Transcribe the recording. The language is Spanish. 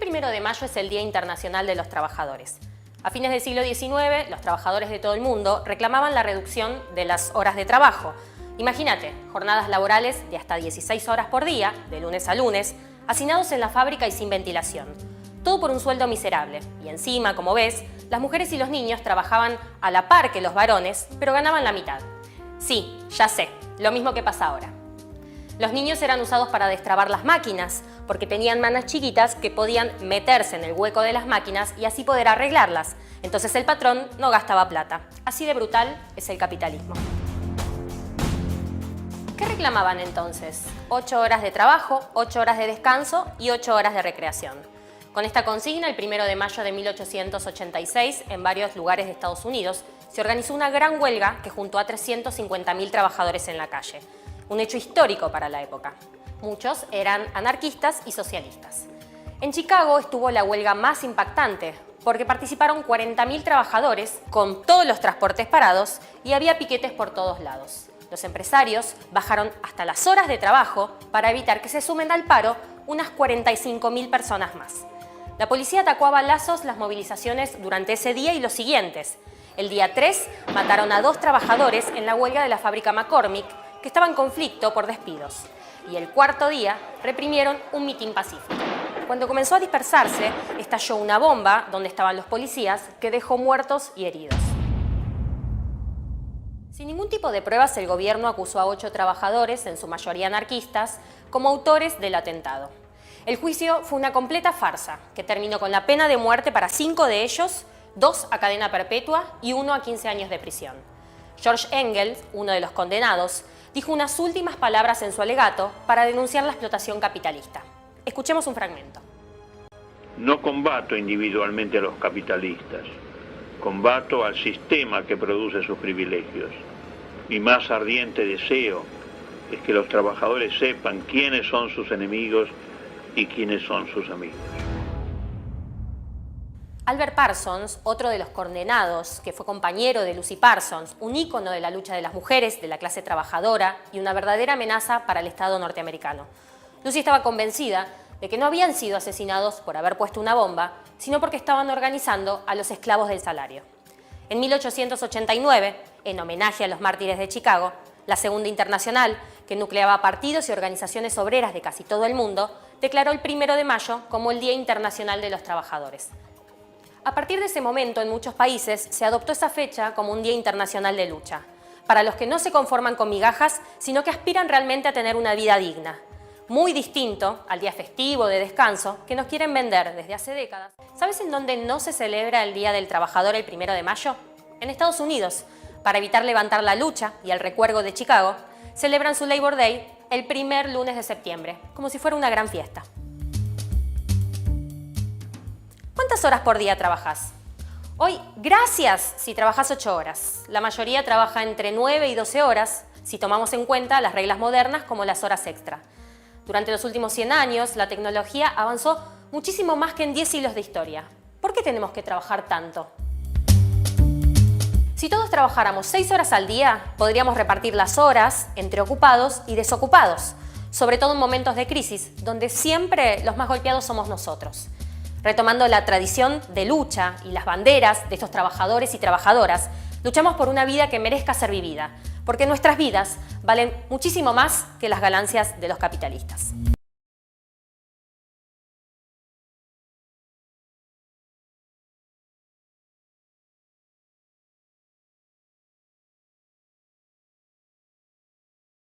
1 de mayo es el Día Internacional de los Trabajadores. A fines del siglo XIX, los trabajadores de todo el mundo reclamaban la reducción de las horas de trabajo. Imagínate, jornadas laborales de hasta 16 horas por día, de lunes a lunes, hacinados en la fábrica y sin ventilación. Todo por un sueldo miserable. Y encima, como ves, las mujeres y los niños trabajaban a la par que los varones, pero ganaban la mitad. Sí, ya sé, lo mismo que pasa ahora. Los niños eran usados para destrabar las máquinas, porque tenían manos chiquitas que podían meterse en el hueco de las máquinas y así poder arreglarlas. Entonces el patrón no gastaba plata. Así de brutal es el capitalismo. ¿Qué reclamaban entonces? 8 horas de trabajo, 8 horas de descanso y 8 horas de recreación. Con esta consigna, el 1 de mayo de 1886, en varios lugares de Estados Unidos, se organizó una gran huelga que juntó a 350.000 trabajadores en la calle. Un hecho histórico para la época. Muchos eran anarquistas y socialistas. En Chicago estuvo la huelga más impactante, porque participaron 40.000 trabajadores con todos los transportes parados y había piquetes por todos lados. Los empresarios bajaron hasta las horas de trabajo para evitar que se sumen al paro unas 45.000 personas más. La policía atacó a balazos las movilizaciones durante ese día y los siguientes. El día 3 mataron a 2 trabajadores en la huelga de la fábrica McCormick, que estaba en conflicto por despidos. Y el 4.º día reprimieron un mitin pacífico. Cuando comenzó a dispersarse, estalló una bomba donde estaban los policías que dejó muertos y heridos. Sin ningún tipo de pruebas, el gobierno acusó a 8 trabajadores, en su mayoría anarquistas, como autores del atentado. El juicio fue una completa farsa, que terminó con la pena de muerte para 5 de ellos, 2 a cadena perpetua y 1 a 15 años de prisión. George Engels, uno de los condenados, dijo unas últimas palabras en su alegato para denunciar la explotación capitalista. Escuchemos un fragmento. No combato individualmente a los capitalistas, combato al sistema que produce sus privilegios. Mi más ardiente deseo es que los trabajadores sepan quiénes son sus enemigos y quiénes son sus amigos. Albert Parsons, otro de los condenados, que fue compañero de Lucy Parsons, un ícono de la lucha de las mujeres, de la clase trabajadora y una verdadera amenaza para el Estado norteamericano. Lucy estaba convencida de que no habían sido asesinados por haber puesto una bomba, sino porque estaban organizando a los esclavos del salario. En 1889, en homenaje a los mártires de Chicago, la Segunda Internacional, que nucleaba partidos y organizaciones obreras de casi todo el mundo, declaró el 1 de mayo como el Día Internacional de los Trabajadores. A partir de ese momento, en muchos países, se adoptó esa fecha como un Día Internacional de Lucha, para los que no se conforman con migajas, sino que aspiran realmente a tener una vida digna. Muy distinto al día festivo de descanso que nos quieren vender desde hace décadas. ¿Sabes en dónde no se celebra el Día del Trabajador el 1 de mayo? En Estados Unidos. Para evitar levantar la lucha y el recuerdo de Chicago, celebran su Labor Day el primer lunes de septiembre, como si fuera una gran fiesta. ¿Cuántas horas por día trabajas? Hoy, gracias si trabajas 8 horas. La mayoría trabaja entre 9 y 12 horas, si tomamos en cuenta las reglas modernas como las horas extra. Durante los últimos 100 años, la tecnología avanzó muchísimo más que en 10 siglos de historia. ¿Por qué tenemos que trabajar tanto? Si todos trabajáramos 6 horas al día, podríamos repartir las horas entre ocupados y desocupados, sobre todo en momentos de crisis, donde siempre los más golpeados somos nosotros. Retomando la tradición de lucha y las banderas de estos trabajadores y trabajadoras, luchamos por una vida que merezca ser vivida, porque nuestras vidas valen muchísimo más que las ganancias de los capitalistas.